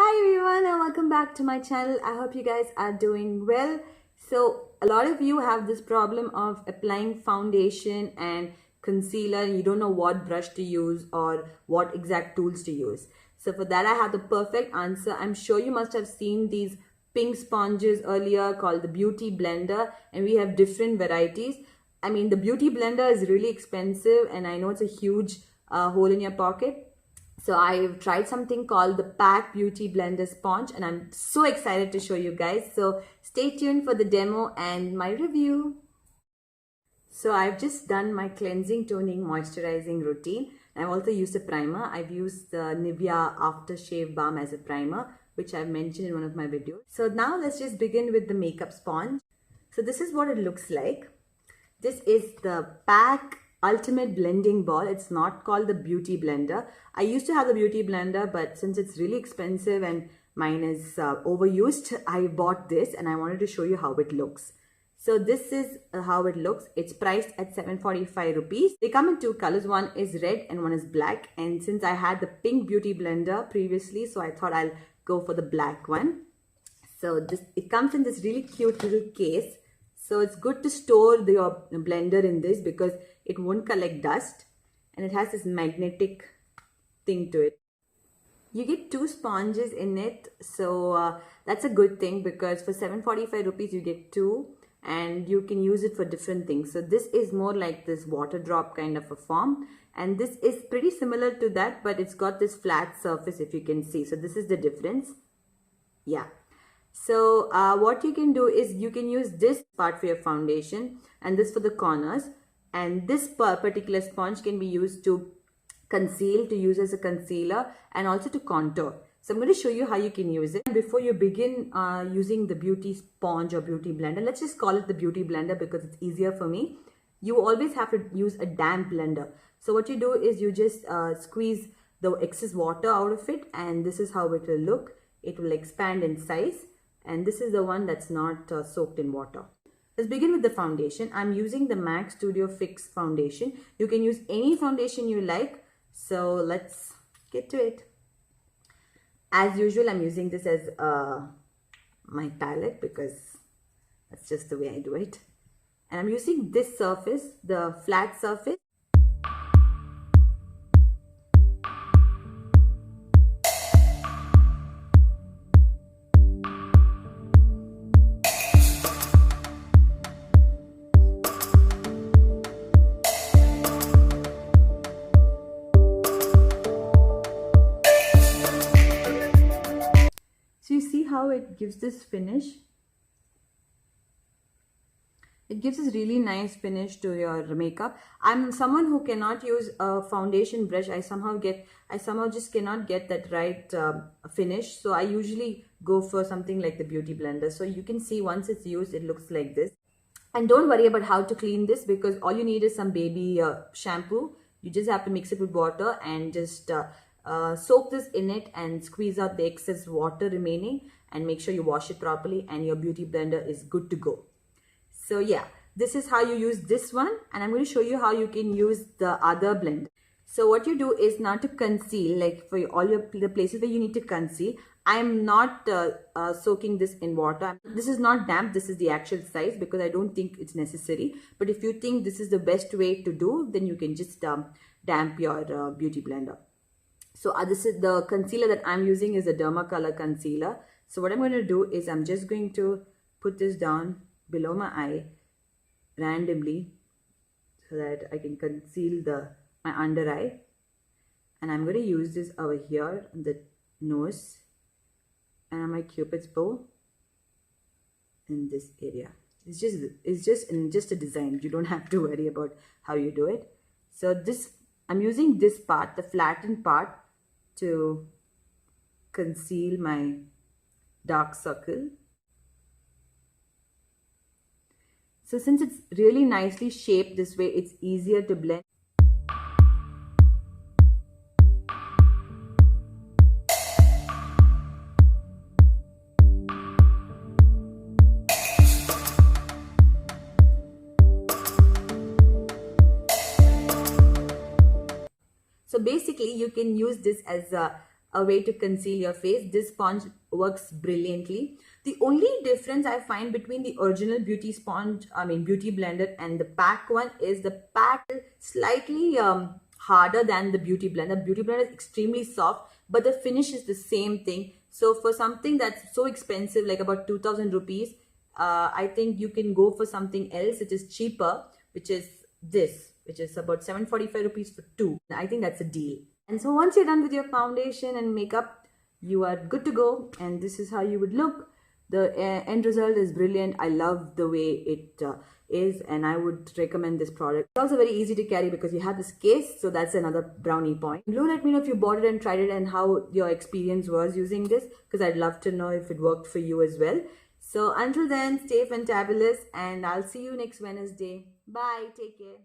Hi everyone and welcome back to my channel. I hope you guys are doing well. So a lot of you have this problem of applying foundation and concealer. You don't know what brush to use or what exact tools to use. So for that I have the perfect answer. I'm sure you must have seen these pink sponges earlier called the Beauty Blender, and we have different varieties. I mean, the Beauty Blender is really expensive and I know it's a huge hole in your pocket. So I've tried something called the PAC Beauty Blender Sponge and I'm so excited to show you guys. So stay tuned for the demo and my review. So I've just done my cleansing, toning, moisturizing routine. I've also used a primer. I've used the Nivea Aftershave Balm as a primer, which I've mentioned in one of my videos. So now let's just begin with the makeup sponge. So this is what it looks like. This is the PAC Ultimate Blending Ball. It's not called the Beauty Blender. I used to have the Beauty Blender, but since it's really expensive and mine is overused, I bought this and I wanted to show you how it looks. So this is how it looks. It's priced at 745 rupees. They come in two colors. One is red and one is black. And since I had the pink Beauty Blender previously, so I thought I'll go for the black one. So it comes in this really cute little case. So it's good to store your blender in this because it won't collect dust and it has this magnetic thing to it. You get two sponges in it, so that's a good thing because for 745 rupees you get two and you can use it for different things. So this is more like this water drop kind of a form, and this is pretty similar to that, but it's got this flat surface if you can see. So this is the difference. Yeah. So what you can do is you can use this part for your foundation and this for the corners, and this particular sponge can be used to conceal, to use as a concealer and also to contour. So I'm going to show you how you can use it. Before you begin using the beauty sponge or beauty blender, let's just call it the beauty blender because it's easier for me. You always have to use a damp blender. So what you do is you just squeeze the excess water out of it, and this is how it will look. It will expand in size. And this is the one that's not soaked in water. Let's begin with the foundation. I'm using the MAC Studio Fix foundation. You can use any foundation you like. So let's get to it. As usual, I'm using this as my palette because that's just the way I do it. And I'm using this surface, the flat surface. So you see how it gives this finish? It gives this really nice finish to your makeup. I'm someone who cannot use a foundation brush. I somehow just cannot get that right finish. So I usually go for something like the Beauty Blender. So you can see once it's used, it looks like this. And don't worry about how to clean this because all you need is some baby shampoo. You just have to mix it with water and just soak this in it and squeeze out the excess water remaining and make sure you wash it properly and your Beauty Blender is good to go. So yeah, this is how you use this one, and I'm going to show you how you can use the other blender. So what you do is now to conceal, like for all the places where you need to conceal, I'm not soaking this in water. This is not damp, this is the actual size because I don't think it's necessary. But if you think this is the best way to do, then you can just damp your Beauty Blender. So this is the concealer that I'm using is a Dermacolor concealer. So what I'm going to do is I'm just going to put this down below my eye randomly so that I can conceal my under eye. And I'm going to use this over here on the nose and on my Cupid's bow in this area. It's just a design. You don't have to worry about how you do it. So I'm using this part, the flattened part, to conceal my dark circle. So since it's really nicely shaped this way, it's easier to blend. So basically you can use this as a a way to conceal your face. This sponge works brilliantly. The only difference I find between the original beauty sponge, beauty blender, and the PAC one is the PAC is slightly harder than the beauty blender. Beauty blender is extremely soft, but the finish is the same thing. So for something that's so expensive, like about 2000 rupees, I think you can go for something else which is cheaper, which is this, which is about 745 rupees for two. I think that's a deal. And so once you're done with your foundation and makeup, you are good to go, and this is how you would look. The end result is brilliant. I love the way it is, and I would recommend this product. It's also very easy to carry because you have this case, so that's another brownie point. Do let me know if you bought it and tried it and how your experience was using this, because I'd love to know if it worked for you as well. So until then, stay fantabulous, and I'll see you next Wednesday. Bye. Take care.